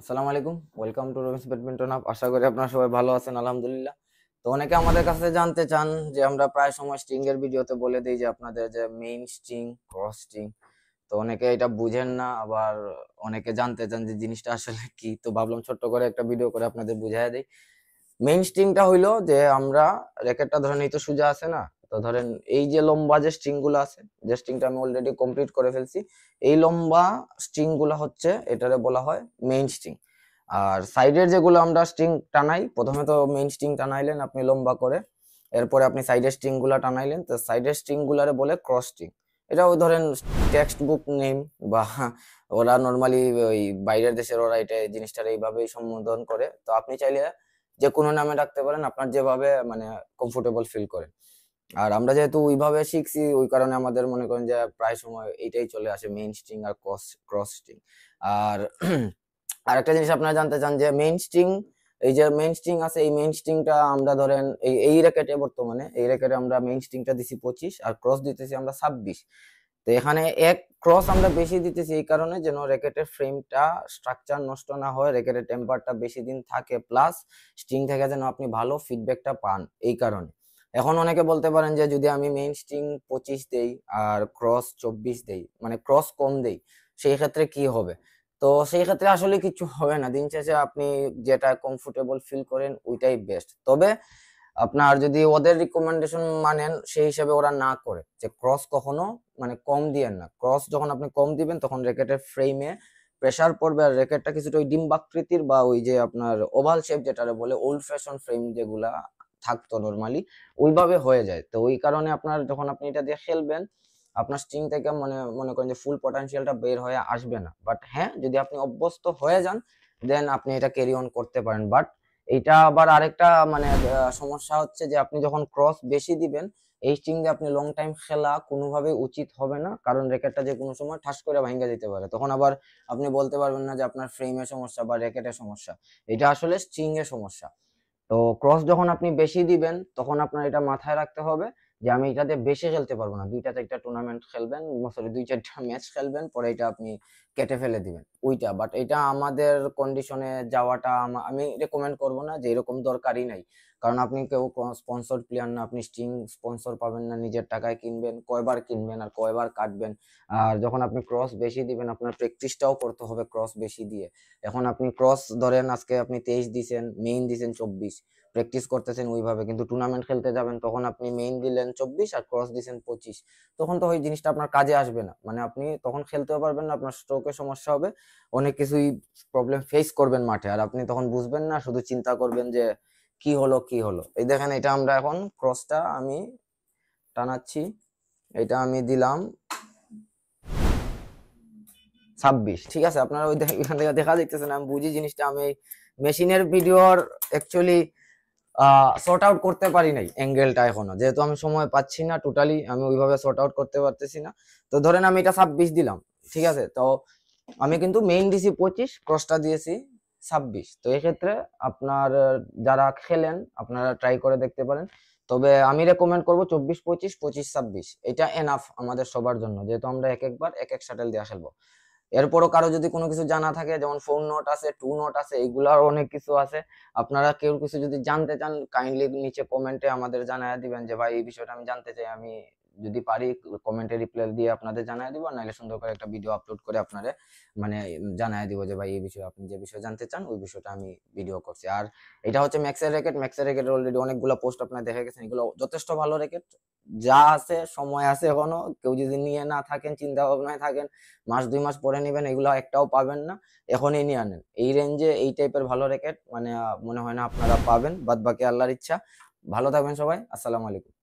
আসসালামু আলাইকুম, welcome to Robins badminton app. আশা করি আপনারা সবাই ভালো আছেন, আলহামদুলিল্লাহ। তো অনেকে আমাদের কাছে জানতে চান যে আমরা প্রায় সময় স্ট্রিং এর ভিডিওতে বলে দিই যে আপনাদের যে মেইন স্ট্রিং, ক্রস স্ট্রিং। তো অনেকে এটা বুঝেন না, আবার অনেকে জানতে চান যে জিনিসটা আসলে কি। তো ভাবলাম ছোট্ট করে একটা ভিডিও করে আপনাদের বুঝাই দিই। মেইন স্ট্রিংটা হইলো যে আমরা র্যাকেটটা ধরেন এই তো সোজা আছে না, তো ধরেন এই যে লম্বা যে স্ট্রিং গুলো আছে, যে স্ট্রিংটা আমি অলরেডি কমপ্লিট করে ফেলছি, এই লম্বা স্ট্রিং গুলা হচ্ছে এটারে বলা হয় মেইন স্ট্রিং। আর সাইডের যেগুলো আমরা স্ট্রিং টানাই, প্রথমে তো মেইন স্ট্রিং টানাইলেন আপনি লম্বা করে, এরপরে আপনি সাইডের স্ট্রিং গুলা টানাইলেন, তো সাইডের স্ট্রিং গুলারে বলে ক্রস স্ট্রিং। এটা ওই ধরেন টেক্সট বুক নেম বা ওরা নর্মালি ওই বাইরের দেশের ওরা এটা এই জিনিসটার এইভাবেই সম্বোধন করে। তো আপনি চাইলে যে কোনো নামে রাখতে পারেন, আপনার যেভাবে মানে কমফোর্টেবল ফিল করেন। আর আমরা যেহেতু ওইভাবে শিখছি, ওই কারণে আমাদের মনে করেন যে প্রায় সময় এইটাই চলে আসে, মেইন স্ট্রিং আর ক্রস স্ট্রিং। আর আরেকটা জিনিস আপনারা জানতে চান যে মেইন স্ট্রিং, এই যে মেইন স্ট্রিং আছে, এই মেইন স্ট্রিংটা আমরা ধরেন এই র্যাকেটে, বর্তমানে এই র্যাকেটে আমরা মেইন স্ট্রিংটা দিছি 25 আর ক্রস দিতেছি আমরা 26। তো এখানে এক ক্রস আমরা বেশি দিতেছি এই কারণে যেন র্যাকেটের ফ্রেমটা স্ট্রাকচার নষ্ট না হয়, র্যাকেটের টেম্পারটা বেশি দিন থাকে, প্লাস স্ট্রিং থেকে যেন আপনি ভালো ফিডব্যাকটা পান, এই কারণে। এখন অনেকে বলতে পারেন যে যদি আমি মেইন স্ট্রিং 25 দেই আর ক্রস 24 দেই, মানে ক্রস কম দেই, সেই ক্ষেত্রে কি হবে? তো সেই ক্ষেত্রে আসলে কিছু হবে না, দিন শেষে আপনি যেটা কমফোর্টেবল ফিল করেন ওইটাই বেস্ট। তবে আপনার যদি ওদের রিকমেন্ডেশন মানেন, সেই হিসেবে ওরা না করে যে ক্রস কখনো মানে কম দিয়েন না। ক্রস যখন আপনি কম দিবেন তখন র্যাকেটের ফ্রেমে প্রেসার পড়বে, আর র্যাকেটটা কিছুটা ওই ডিম্বাকৃতির বা ওই যে আপনার ওভাল শেপ যেটা বলে ওল্ড ফ্যাশন ফ্রেম যেগুলা থাকতো নর্মালি, ওইভাবে হয়ে যায়। তো ওই কারণে আপনার যখন আপনি এটা দিয়ে খেলবেন, আপনার স্ট্রিং থেকে মনে মনে করেন যে ফুল পটেনশিয়ালটা বের হয়ে আসবে না। বাট হ্যাঁ, যদি আপনি অভ্যস্ত হয়ে যান, দেন আপনি এটা ক্যারি অন করতে পারেন। বাট এইটা আবার আরেকটা মানে সমস্যা হচ্ছে যে আপনি যখন ক্রস বেশি দিবেন, এই স্ট্রিং দিয়ে আপনি লং টাইম খেলা কোনোভাবে উচিত হবে না, কারণ র্যাকেটটা যে কোনো সময় ঠাস করে ভাঙা যেতে পারে। তখন আবার আপনি বলতে পারবেন না যে আপনার ফ্রেমের সমস্যা বা র্যাকেটের সমস্যা, এটা আসলে স্ট্রিং এর সমস্যা। তো ক্রস যখন আপনি বেশি দিবেন, তখন আপনার এটা মাথায় রাখতে হবে যে আমি এটাতে বেশি খেলতে পারবো না। 2টা 4টা টুর্নামেন্ট খেলবেন, সরি 2-4টা ম্যাচ খেলবেন, পরে এটা আপনি কেটে ফেলে দিবেন ওইটা। বাট এটা আমাদের কন্ডিশনে যাওয়াটা আমি রেকমেন্ড করব না, যে এরকম দরকারই নাই। কারণ আপনি কেউ স্পন্সর প্লেয়ার না, আপনি স্ট্রিং স্পন্সর পাবেন না, নিজের টাকায় কিনবেন, কয়বার কিনবেন আর কয়বার কাটবেন। আর যখন আপনি ক্রস বেশি দিবেন, আপনার প্র্যাকটিসটাও করতে হবে ক্রস বেশি দিয়ে। এখন আপনি ক্রস ধরেন আজকে আপনি 23 দিছেন, মেইন দিছেন 24, প্র্যাকটিস করতেছেন ওইভাবে, কিন্তু টুর্নামেন্ট খেলতে যাবেন তখন আপনি মেইন দিলেন 24 আর ক্রস দিছেন 25, তখন তো ওই জিনিসটা আপনার কাজে আসবে না। মানে আপনি তখন খেলতেও পারবেন না, আপনার স্ট্রোকের সমস্যা হবে, অনেক কিছুই প্রবলেম ফেস করবেন মাঠে, আর আপনি তখন বুঝবেন না, শুধু চিন্তা করবেন যে কি হলো কি হলো। এই দেখেন, এটা আমরা এখন ক্রসটা আমি টানাচ্ছি, এটা আমি দিলাম 26, ঠিক আছে। আপনারা ওই এখান থেকে দেখা যাইতেছে না, আমি বুঝি জিনিসটা, আমি মেশিনের ভিডিওর অ্যাকচুয়ালি সর্ট আউট করতে পারি নাই অ্যাঙ্গেলটা এখনো, যেহেতু আমি সময় পাচ্ছি না, টোটালি আমি ওইভাবে সর্ট আউট করতে পারতেছি না। তো ধরেন আমি এটা 26 দিলাম, ঠিক আছে। তো আমি কিন্তু মেইন দিছি 25, ক্রসটা দিয়েছি 26। তো এক্ষেত্রে আপনার যারা খেলেন আপনারা ট্রাই করে দেখতে পারেন। তবে আমি রেকমেন্ড করবো 24-25, 25-26, এটা এনাফ আমাদের সবার জন্য, যেহেতু আমরা এক একবার এক এক শাটেল দিয়ে খেলবো। এরপরও কারো যদি কোনো কিছু জানা থাকে, যেমন 4 নোট আছে, 2 নোট আছে, এগুলার অনেক কিছু আছে, আপনারা কেউ কিছু যদি জানতে চান, কাইন্ডলি নিচে কমেন্টে আমাদের জানায় দিবেন যে ভাই এই বিষয়টা আমি জানতে চাই। আমি যদি পারি কমেন্টে রিপ্লাই দিয়ে আপনাদের জানায় দিব, নাহলে সুন্দর করে একটা ভিডিও আপলোড করে আপনাদের মানে জানায় দিব যে ভাই এই বিষয়ে আপনি যে বিষয় জানতে চান ওই বিষয়টা আমি ভিডিও করছি। আর এটা হচ্ছে ম্যাক্সের র্যাকেট। ম্যাক্সের র্যাকেট অলরেডি অনেকগুলো পোস্ট আপনারা দেখে গেছেন, এগুলো যথেষ্ট ভালো র্যাকেট। যা আছে, সময় আছে এখনো, কেউ যদি নিয়ে না থাকেন, চিন্তা ভাবনায় থাকেন, মাস 2 মাস পরে নেবেন, এগুলো একটাও পাবেন না, এখনই নিয়ে আনেন। এই রেঞ্জে এই টাইপের ভালো র্যাকেট মানে মনে হয় না আপনারা পাবেন, বাদ বাকি আল্লাহর ইচ্ছা। ভালো থাকবেন সবাই, আসসালামু আলাইকুম।